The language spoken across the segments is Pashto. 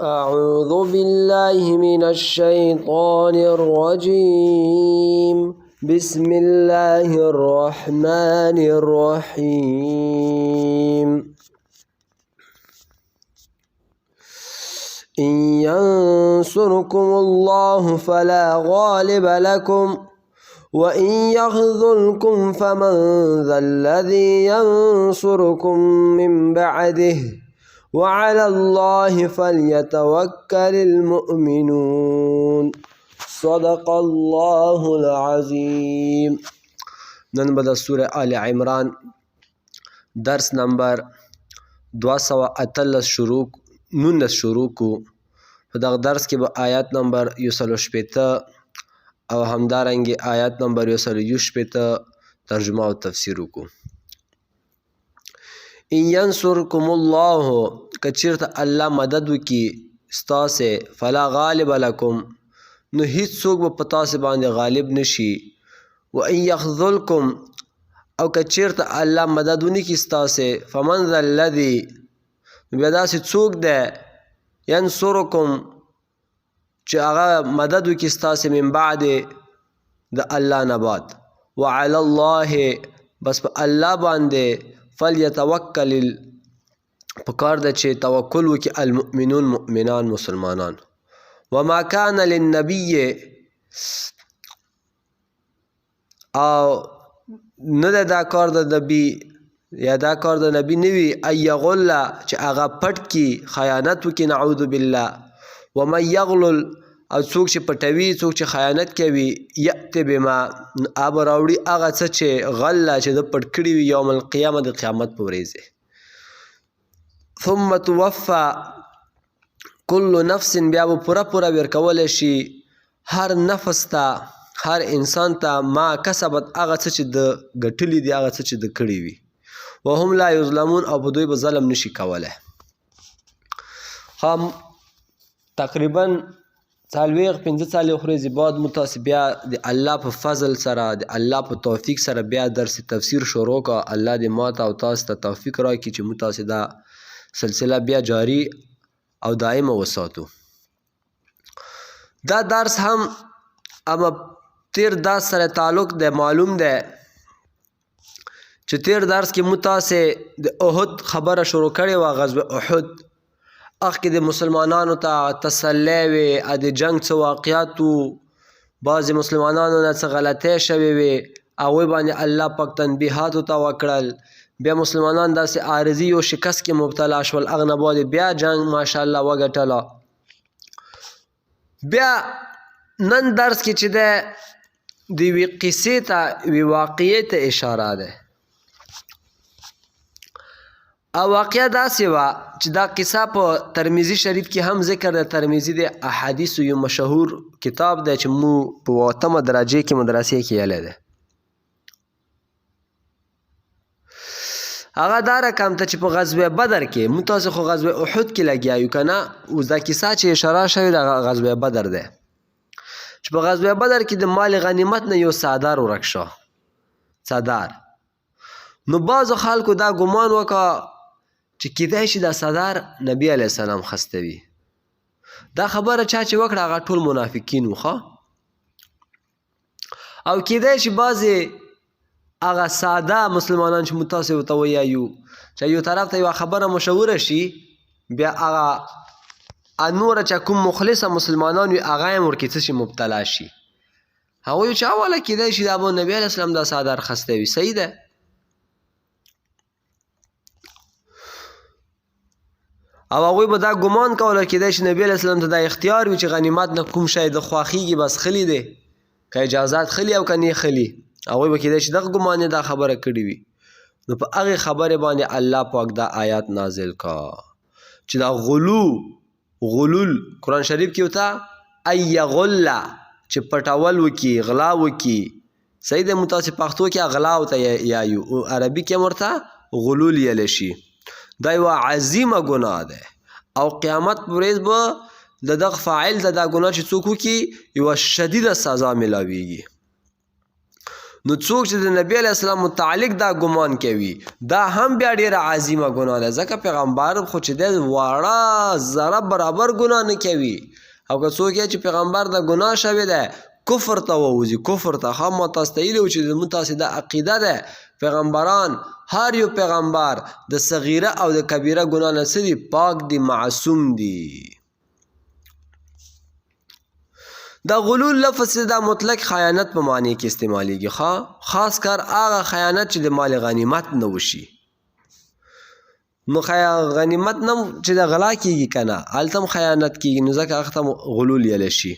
أعوذ بالله من الشيطان الرجيم بسم الله الرحمن الرحيم إن ينصركم الله فلا غالب لكم وإن يخذلكم فمن ذا الذي ينصركم من بعده وعلى الله فليتوكل المؤمنون صدق الله العظيم. نن به د سوره آل عمران درس نمبر 218 شروع کو. په دغه درس کې به آیات نمبر 160 او همدارنګه آیات نمبر 160 ترجمه او تفسیر وکړو. ان ینصرکم الله کچیرته الله مدد وکي ستاسې فلا غالب لکم نو هیڅ څوک به په تاسې باندې غالب نشي. و ان یخذلکم او کچیرته الله مدد ونه کي ستاسې فمن ذا الذي بیا داسې څوک دی ینصرکم چې هغه مدد وکي ستاسې من بعد د الله نه بعد وعلى الله بس په الله باندې فلیتوکل پکار ده چې توکل وکي المؤمنون مؤمنان مسلمانان. وما كان للنبي او نه ده دا کار د نبی یا دا کار د نبی نوي ان یغل چې هغه پټ کی خیانت وکي نعوذ بالله. ومن یغلل او څوک چې پټوي څوک چې خیانت کوي یأت بما اب راوړي هغه څه چې غله چې د پټ کړي وي یوم القیامه د قیامت په ورځ ثم توفى كل نفس بیا به پوره ورکولی شي هر نفس ته هر انسان ته ما کسبت هغه څه چې د ګټلي دي هغه څه چې د کړي وي وهم لا یظلمون او په دوی به ظلم نشي کولی. هم تقریبا 45 ورځې بعد مو تاسې بیا د الله په فضل سره د الله په توفیق سره بیا درس تفسیر شروع کړه. الله دې ماته او تاسو ته توفیق راکړي چې مو تاسې دا سلسله بیا جاری او دائمه وساتو. دا درس هم اما تیر درس سره تعلق دی. معلوم دی چې تیر درس کې مو تاسې د احد خبره شروع کړې وه. غزوه احد اخکې د مسلمانانو ته تسلی وې د جنګ څه واقعات وو بعضې مسلمانانو نه څه غلطۍ شوې وې هغوی باندې الله پاک تنبیحات ورته وکړل. بیا مسلمانان داسې عارضي یو شکست کې مبتلا شول هغه نه بعد بیا جنګ ماشاءالله وګټله. بیا نن درس کې چې دی د یوې قصې ته یوې واقعې ته اشاره ده. او واقعه داسې وه چې دا قصه په ترمذي شریف کې هم ذکر ده. ترمذي د احادیثو یو مشهور کتاب دی چې مو په 8مه درجې کې مدرسې کې یلی دی. هغه دا رقم ته چې په غزوه بدر کې مو تاسې خو غزوه احد کې لګیا یو که نه اوس دا کیسه چې اشاره شوې د غزوه بدر دی چې په غزوه بدر کې د مال غنیمت نه یو څادر ورک شو. څادر نو بعضو خلکو دا ګمان وکړه چې کیدای شي دا څادر نبی علیه السلام خسته وي. دا خبره چا چې وکړه هغه ټول منافقین وو ښه او کیدای شي بعضې هغه ساده مسلمانان چې موږ تاسې ورته ووایو چې یو طرف ته یوه خبره مشهوره شي بیا هغه نوره چې کوم مخلصه مسلمانان وي هغه هم ورکې څه شي مبتلا شي. هغوی چې اوله کیدای شي دا به نبی علیه السلام دا څادر خسته وي. صحیح ده. او هغوی به دا ګمان کوله کیدای شي نبی علیه السلام ته دا اختیار وي چې غنیمت نه کوم شی د خوښېږي بس خلي دی که اجازات خلي او که نه خلي. هغوی به کیدای شي دغه ګمان یې دا خبره کړې وي. نو په هغې خبرې باندې الله پاک دا آیات نازل کا چې دا غلول قرآن شریف کې ورته ان یغل چې پټول وکي غلا وکي. صحیح دی. مو تاسې پښتو کې غلا ورته یایو عربي کې هم ورته غلول یلی شي. دا یوه عظیمه ګناه ده او قیامت په ورځ به د دغه فاعل ته دا ګناه چې څوک وکړي یوه شدیده سزا میلاویږي. نو څوک چې د نبی علیه السلام متعلق دا ګمان کوي دا هم بیا ډېره عظیمه ګناه ده ځکه پیغمبر خو چې دی واړه ذره برابر ګناه نه کوي او که څوک یې چې پیغمبر د ګناه شوی دی کفر ته ووځي کفر ته هم ما تاسو ته ویلي وو چې زموږ تاسې دا عقیده ده پیغمبران هر یو پیغمبر د صغیره او د کبیره ګناه نه څه دي پاک دي معصوم دي دا غلول لفظ دا مطلق خیانت په معنی کې استعمالیږي خاص کر هغه خیانت چې د مال غنیمت نه وشي نو غنیمت نه چې د غلا کېږي که نه هلته هم خیانت کېږي نو ځکه هغه ته غلول یلی شي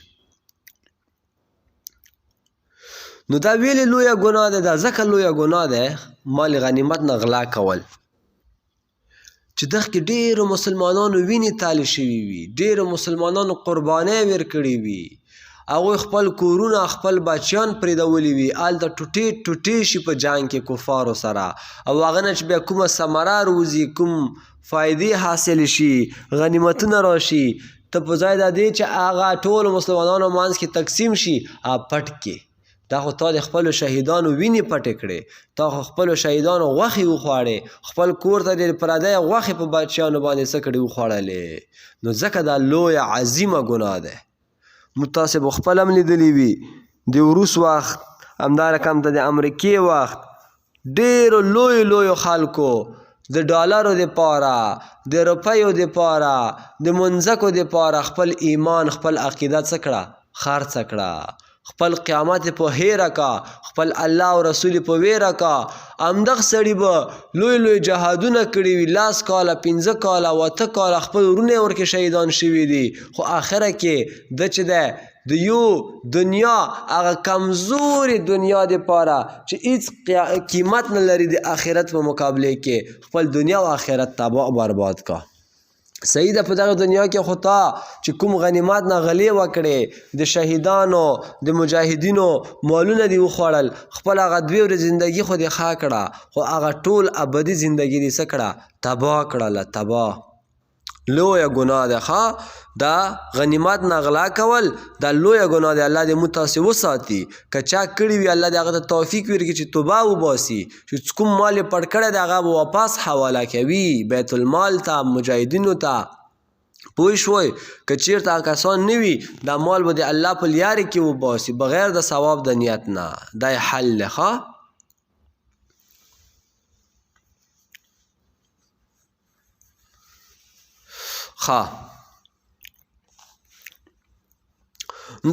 نو دا ویلې لویه ګناه ده دا ځکه لویه ګناه ده مال غنیمت نه غلا کول چې دغه ډېرو مسلمانانو وینې تالې شوي وي ډېرو مسلمانانو قربانۍ ورکړې وي هغوی خپل کورونه خپل بچیان پرېږدولي وي هلته ټوټې ټوټې شي په جنګ کې کفارو سره او هغه نه چې بیا کومه ثمره روزي کوم فایدې حاصل شي غنیمتونه راشي ته په ځای د دې چې هغه ټولو مسلمانانو منځ کې تقسیم شي پټ کې دا خو تا د خپلو شهیدانو وینې پټې کړې تا خو خپلو شهیدانو غوښې وخوړې خپل کور ته د پردۍ غوښې په بچیانو باندې څه کړې وخوړلې نو ځکه دا لویه عظیمه ګناه ده موږ تاسې به خپل هم لیدلي وي د وروس وخت همدا رقم ته د امریکې وخت ډېرو لویو خلکو د ډالرو دپاره د روپیو دپاره د منځکو دپاره خپل ایمان خپل عقیده څه کړه خرڅه کړه خپل قیامت په هیره کا خپل الله او رسول په ویره کا همدغه سړي به لوی جهادونه کړي وي 10 کاله 15 کاله 8 کاله خپل ورونه ورکې شهیدان شوي دي خو آخره کې د چې ده د یو دنیا هغه کمزوري دنیا دپاره چې هیڅ قیمت نه لري د آخرت په مقابله کې خپل دنیا او آخرت تباه برباد کا صحیح ده په دغه دنیا کې خو تا چې کوم غنیمت نه غلې وکړې د شهیدانو د مجاهدینو مالونه دې وخوړل خپل هغه 2 ورځې زندګي خو دې ښه کړه خو هغه ټول ابدي زندګي دې څه کړه تباه کړله تباه لویه ګناه ده ښه دا غنیمت نه غلا کول دا لویه ګناه ده الله دې موږ تاسې وساتي که چا کړي وي الله دې هغه ته توفیق ورکړي چې توبه وباسي چې کوم مال یې پټ کړی دی هغه به واپس حواله کوي بیت المال ته مجاهدینو ته پوه شوئ که چېرته هغه کسان نه وي دا مال به د الله په لیارې کې وباسي بغیر د ثواب د نیت نه دا یې حل دی ښه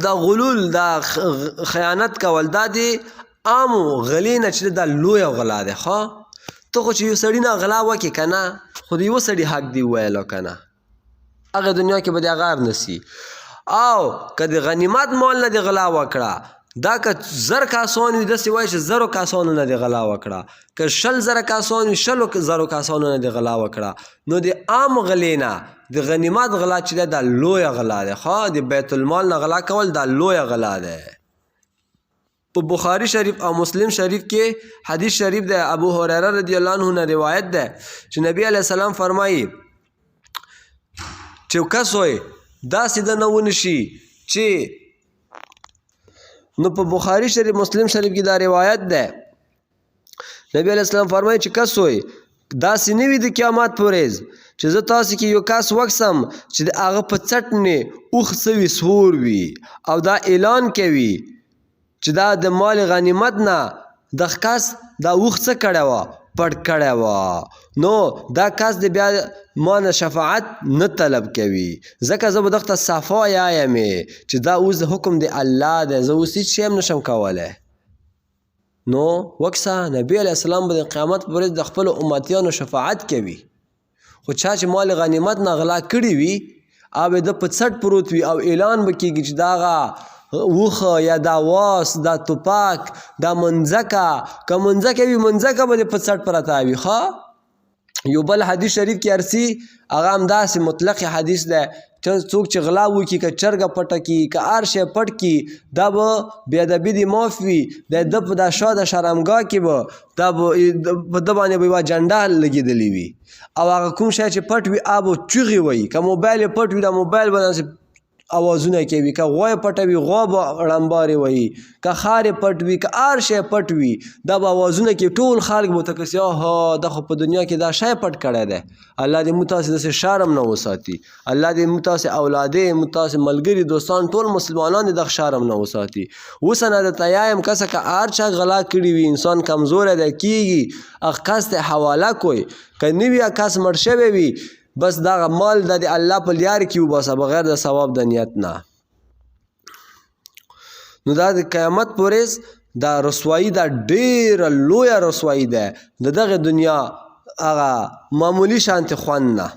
دا غلول دا خیانت کول دا دی عامو غلې نه چې دا لویه غلا ده ښه ته خو چې یو سړي نه غلا وکړې که نه خو د یوه سړي حق دی وویلو که نه هغه دنیا کې به دې هغه نسي او که د غنیمت مال نه دې غلا وکړه دا که 1000 کسان وي داسې وایي چې 1000 کسانو نه دې غلا وکړه که 100,000 کسان وي 100,000 کسانو نه دې غلا وکړه نو د عام غلې نه د غنیمت غلا چې ده دا لویه غلا ده ښه د بیت المال نه غلا کول دا لویه غلا ده په بخاری شریف او مسلم شریف کې حدیث شریف ده ابو هریره رضی الله عنه نه روایت ده چې نبی علیه السلام فرمایي چې کس وی داسې د نه ونشي چې نو په بخاری شریف مسلم شریف کې دا روایت ده نبی علیه السلام فرمایي چې کس وی داسې نه وي د قیامت په ورځ چې زه تاسو کې یو کس وکسم چې د هغه په څټ نه اوښ څه وي سور وي او دا اعلان کوي چې دا د مال غنیمت نه دغه کس دا اوښ څه کړی وه پټ کړی وه نو دا کس د بیا ما نه شفاعت نه طلب کوي ځکه زه به دغه ته صفا یایمې چې دا اوس د حکم د الله دی زه اوس هېڅ شی هم نشم کولی نو وکسه نبی علیه السلام به د قیامت په ورځ د خپلو امتیانو شفاعت کوي خو چا چې مال غنیمت نه غلا کړي وي هغه به د په څټ پروت وي او اعلان به کېږي چې دغه اوښه یا دا واس دا توپاک دا منځکه که منځکه وي منځکه به د په څټ پرته وي ښه یو بل حدیث شریف کې ارسي هغه همداسې مطلق حدیث دی څوک چې غلا وکړي که چرګه پټه کړي که هر شی پټ کړي دا به بې ادبي دې معاف وي د ده په دا شا د شرمګاه کې به دا به په ده باندې به یوه جنډه لګېدلې وي او هغه کوم شی چې پټ وي هغه به چغې وایي که موبایل یې پټ وي دا موبایل به داسې اوازونه کوي، که غوی پټوي غوا به ړمبارې وهي، که خارې پټ وي، که هر شی پټ وي، دا به اوازونه کوي. ټول خلک به ورته کسي آها دا خو په دنیا کې دا شی پټ کړی دی. الله دې موږ تاسې داسې شرم نه وساتي. الله دې موږ تاسې اولادې موږ تاسې ملګري دوستان ټول مسلمانان دې دغه شرم نه وساتي. اوس نه درته یایم کسه که هر چا غلا کړي وي، انسان کمزوری دی کېږي، هغه کس ته حواله کوئ. که نه وي هغه کس مړ شوی وي، بس دغه مال د الله په لارې کې وباسه بغیر د ثواب د نیت نه. نو دا د قیامت په ورځ دا رسوایي دا ډېره لویه رسوایي ده، د دغې دنیا هغه معمولي شانتې خوند نه.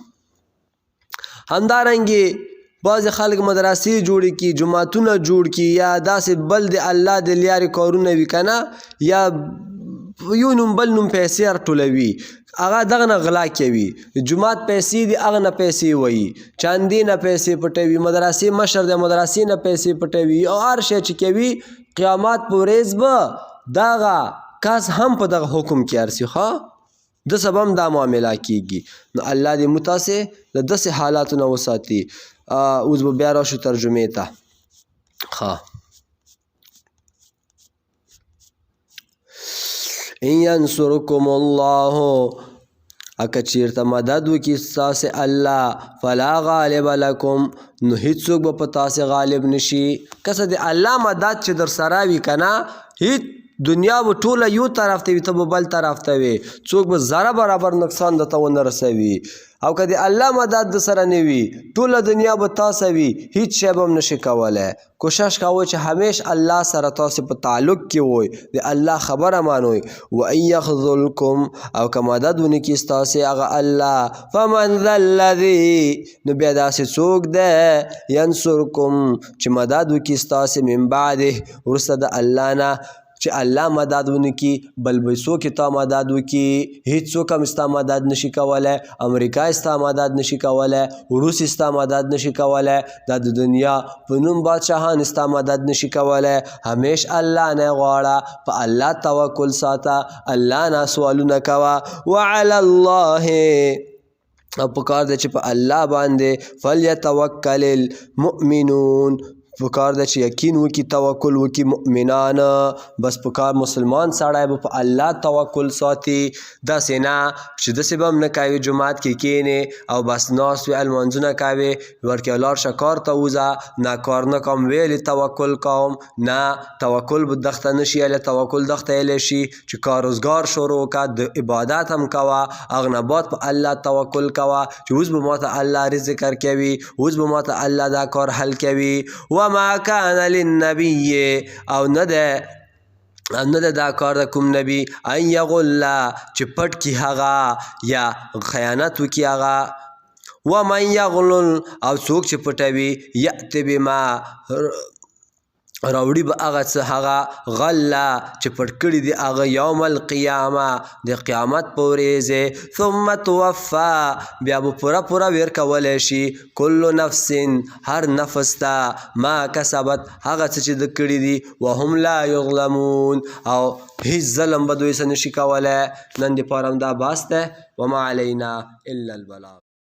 همدارنګې بعضې خلک مدرسې جوړې کړي، جوماتونه جوړ کړي، یا داسې بل د الله د لارې کارونه وي که نه، یا یو نوم بل نوم پیسې راټولوي، هغه دغه نه غلا کوي. جومات پیسې دي هغه نه پیسې وایي، چاندې نه پیسې پټوي، مدرسې مشر دی مدرسې نه پیسې پټوي، او هر شی چې کوي قیامت په ورځ به دغه کس هم په دغه حکم کې ارسي. ښه د سبب هم دا معامله کېږي. نو الله دې موږ تاسې د داسې حالاتو نه وساتي. اوس به بیا راشو ترجمې ته. ښه ان ینصرکم الله، اکه چیرته مدد وکړي ستاسې الله، فلا غالب لکم، نو هیڅوک به په تاسې غالب نشي. که څه د الله مدد چې در سره وي که نه، هیڅ دنیا به ټوله یو طرف ته وي، ته به بل طرف ته وي، څوک به ذره برابر نقصان درته ونه رسوي. او که د الله مدد د سره نه وي، ټوله دنیا به تاسو وي، هیڅ شی به هم نشي کولی. کوشش کوئ چې همیش الله سره تاسو په تعلق کې وئ، د الله خبره مانوئ. وان یخذلکم، او که مدد ونه کړي ستاسې هغه الله، فمن ذا الذي، نو بیا داسې څوک دی، ینصرکم چې مدد وکړي ستاسې من بعده، وروسته د الله نه، چې الله مدد ونه کړي بل به څوک یې تا مدد وکړي. هېڅوک هم ستا مدد نشي کولی، امریکا یې ستا مدد نشي کولی، روس یې ستا مدد نشي کولی، دا د دنیا په نوم بادشاهان ستا مدد نشي کولی. همیش الله نه غواړه، په الله توکل ساته، الله نه سوالونه کوه. وعلى الله، او پکار دی چې په الله باندې فلیتوکل المؤمنون، پکار ده چې یقین وکړي، توکل وکړي مؤمنان. بس پکار مسلمان سړی به په الله توکل ساتي، داسې نه چې داسې به هم نه کوي جومات کې کښېنې او بس ناست وي لمانځونه کوې، ورکې ولاړ شه کار ته وځه، نه کار نه کوم ویلې توکل کوم، نه توکل به دغته نه شي ویلی، توکل دغته ویلی شي چې کار روزګار شروع وکړه، د عبادت هم کوه، هغه نه بعد په الله توکل کوه چې اوس به ماته الله رزق ورکوي، اوس به ماته الله دا کار حل کوي. وما كان للنبي، او نه ده دا کار د کوم نبی، ان یغل چې پټ کي هغه یا خیانت وکي هغه. ومن یغلل، او څوک چې پټوي، یأت بما، راوړي به هغه څه هغه غله چې پټ کړي دي هغه یوم القیامه، د قیامت په ورځ. ثم توفا، بیا به پوره ورکولی شي کل نفس، هر نفس ته، ما کسبت، هغه څه چې د کړي دي، وهم لا یظلمون، او هیڅ ظلم به دوی څه نشي کولی. نن دپاره هم دا بحث دی. وما علینا الا البلاغ.